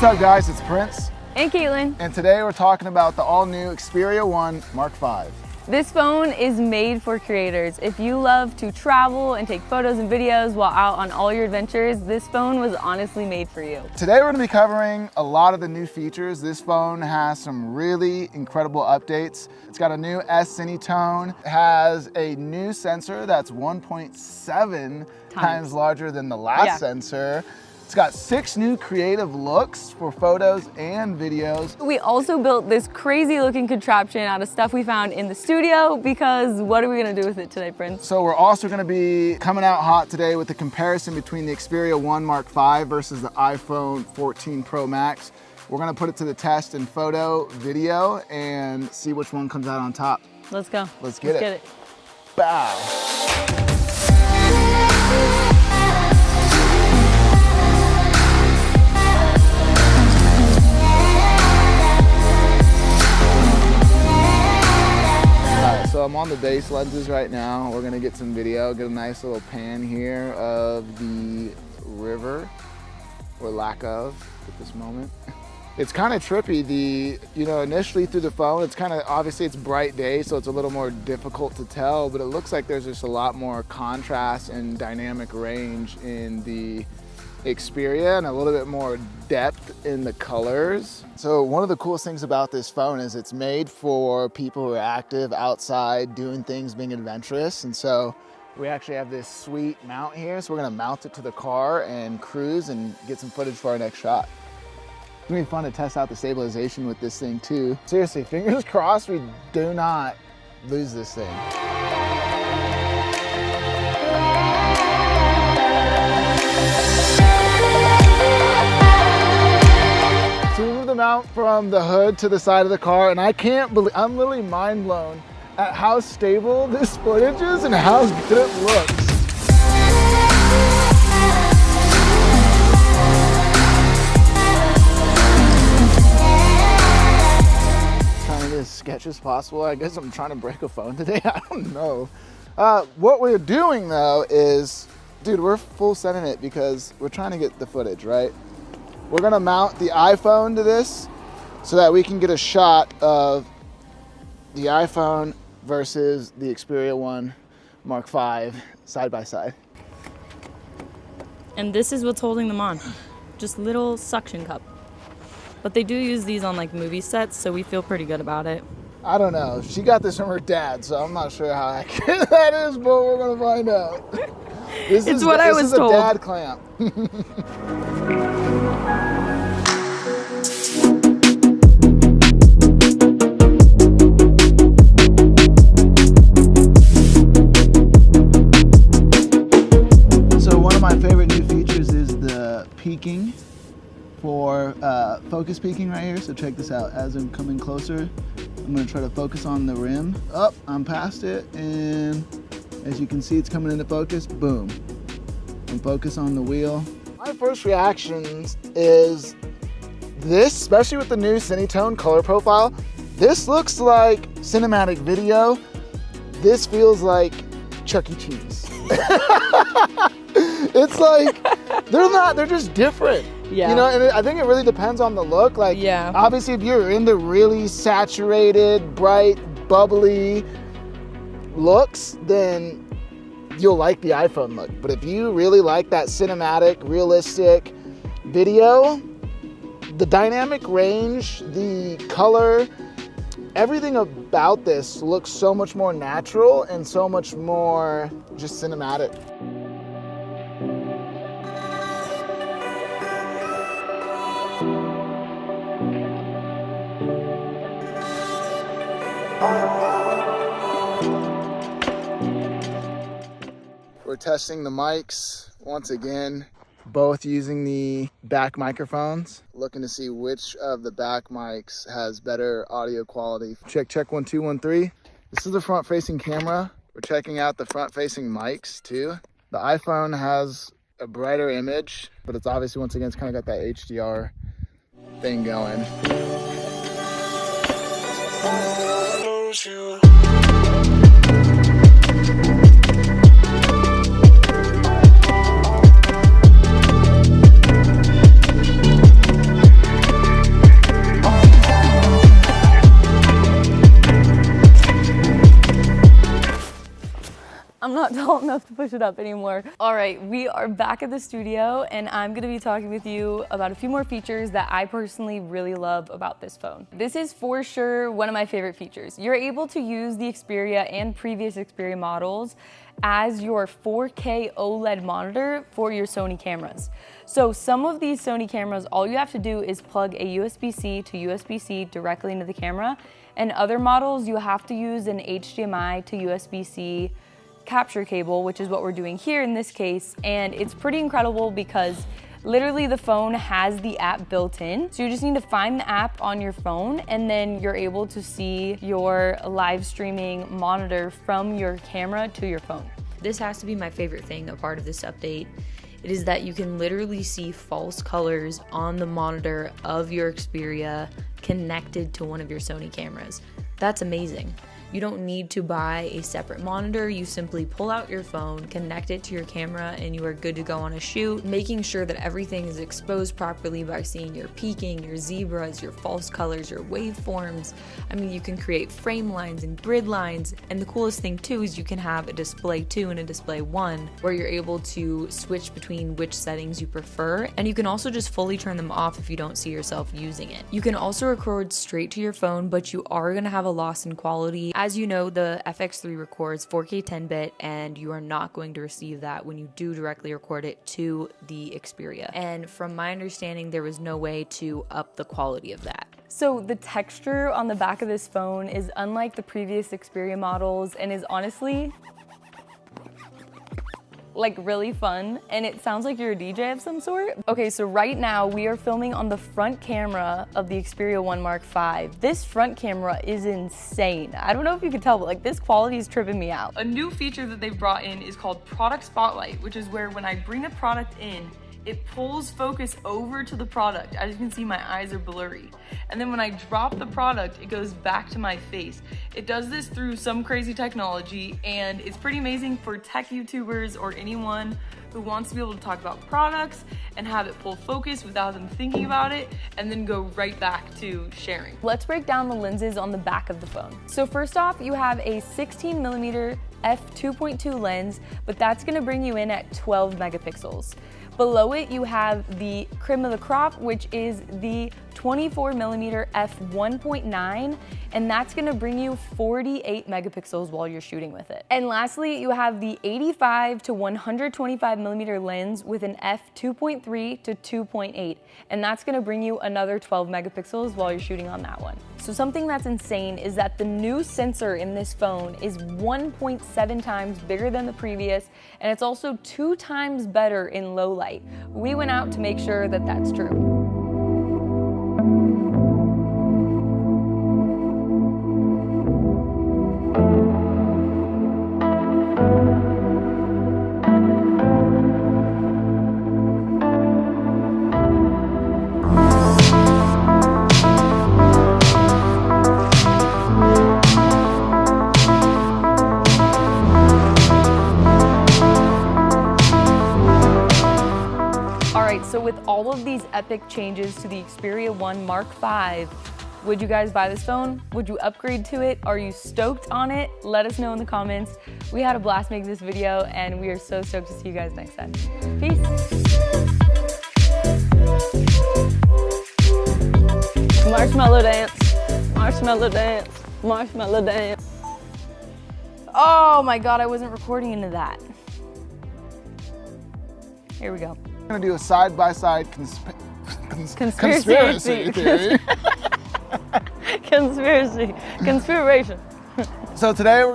up guys, it's Prince. And Caitlin. And today we're talking about the all-new Xperia 1 Mark V. This phone is made for creators. If you love to travel and take photos and videos while out on all your adventures, this phone was honestly made for you. Today we're going to be covering a lot of the new features. This phone has some really incredible updates. It's got a new Sony tone, it has a new sensor that's 1.7 times larger than the last sensor. It's got 6 new creative looks for photos and videos. We also built this crazy looking contraption out of stuff we found in the studio because what are we gonna do with it today, Prince? So we're also gonna be coming out hot today with the comparison between the Xperia 1 Mark V versus the iPhone 14 Pro Max. We're gonna put it to the test in photo, video, and see which one comes out on top. Let's go. Let's get it. Bow. So I'm on the base lenses right now. We're gonna get some video, get a nice little pan here of the river, or lack of at this moment. It's kind of trippy. Initially through the phone, it's kind of, obviously it's bright day, so it's a little more difficult to tell, but it looks like there's just a lot more contrast and dynamic range in the Xperia and a little bit more depth in the colors. So one of the coolest things about this phone is it's made for people who are active outside, doing things, being adventurous. And so we actually have this sweet mount here. So we're gonna mount it to the car and cruise and get some footage for our next shot. It's gonna be fun to test out the stabilization with this thing too. Seriously, fingers crossed we do not lose this thing. Out from the hood to the side of the car, and I can't believe, I'm literally mind blown at how stable this footage is and how good it looks. Trying to get as sketchy as possible. I guess I'm trying to break a phone today. I don't know. What we're doing though is, dude, we're full sending it because we're trying to get the footage, right? We're gonna mount the iPhone to this so that we can get a shot of the iPhone versus the Xperia 1 Mark V side by side. And this is what's holding them on. Just little suction cup. But they do use these on like movie sets, so we feel pretty good about it. I don't know. She got this from her dad, so I'm not sure how accurate that is, but we're gonna find out. This is what I was told. This is a dad clamp. Peaking for focus peaking right here. So check this out. As I'm coming closer, I'm going to try to focus on the rim. Up, I'm past it, and as you can see, it's coming into focus. Boom. And focus on the wheel. My first reaction is this, especially with the new Sony tone color profile. This looks like cinematic video. This feels like Chuck E. Cheese. It's like, they're just different. Yeah. You know, and I think it really depends on the look. Like, obviously if you're into really saturated, bright, bubbly looks, then you'll like the iPhone look. But if you really like that cinematic, realistic video, the dynamic range, the color, everything about this looks so much more natural and so much more just cinematic. We're testing the mics once again, both using the back microphones, looking to see which of the back mics has better audio quality. Check 1 2 1 3. This is the front facing camera. We're checking out the front facing mics too. The iPhone has a brighter image, but it's obviously, once again, it's kind of got that HDR thing going. not tall enough to push it up anymore. All right, we are back at the studio and I'm gonna be talking with you about a few more features that I personally really love about this phone. This is for sure one of my favorite features. You're able to use the Xperia and previous Xperia models as your 4K OLED monitor for your Sony cameras. So some of these Sony cameras, all you have to do is plug a USB-C to USB-C directly into the camera, and other models you have to use an HDMI to USB-C capture cable, which is what we're doing here in this case. And it's pretty incredible because literally the phone has the app built in. So you just need to find the app on your phone and then you're able to see your live streaming monitor from your camera to your phone. This has to be my favorite thing, a part of this update. It is that you can literally see false colors on the monitor of your Xperia connected to one of your Sony cameras. That's amazing. You don't need to buy a separate monitor. You simply pull out your phone, connect it to your camera, and you are good to go on a shoot, making sure that everything is exposed properly by seeing your peaking, your zebras, your false colors, your waveforms. I mean, you can create frame lines and grid lines, and the coolest thing too is you can have a display 2 and a display 1 where you're able to switch between which settings you prefer, and you can also just fully turn them off if you don't see yourself using it. You can also record straight to your phone, but you are going to have a loss in quality. As you know, the FX3 records 4K 10-bit, and you are not going to receive that when you do directly record it to the Xperia. And from my understanding, there was no way to up the quality of that. So the texture on the back of this phone is unlike the previous Xperia models and is honestly like really fun, and it sounds like you're a DJ of some sort. Okay, so right now we are filming on the front camera of the Xperia 1 Mark V. This front camera is insane. I don't know if you can tell, but like this quality is tripping me out. A new feature that they've brought in is called Product Spotlight, which is where when I bring a product in, it pulls focus over to the product. As you can see, my eyes are blurry. And then when I drop the product, it goes back to my face. It does this through some crazy technology, and it's pretty amazing for tech YouTubers or anyone who wants to be able to talk about products and have it pull focus without them thinking about it, and then go right back to sharing. Let's break down the lenses on the back of the phone. So first off, you have a 16mm f2.2 lens, but that's gonna bring you in at 12 megapixels. Below it, you have the cream of the crop, which is the 24mm f1.9, and that's gonna bring you 48 megapixels while you're shooting with it. And lastly, you have the 85 to 125mm lens with an f2.3 to 2.8, and that's gonna bring you another 12 megapixels while you're shooting on that one. So something that's insane is that the new sensor in this phone is 1.7 times bigger than the previous, and it's also 2 times better in low light. We went out to make sure that that's true. So with all of these epic changes to the Xperia 1 Mark V, would you guys buy this phone? Would you upgrade to it? Are you stoked on it? Let us know in the comments. We had a blast making this video, and we are so stoked to see you guys next time. Peace. Marshmallow dance, marshmallow dance, marshmallow dance. Oh my God, I wasn't recording into that. Here we go. We're gonna do a side-by-side conspiracy theory. Conspiracy. Conspiration. So today we're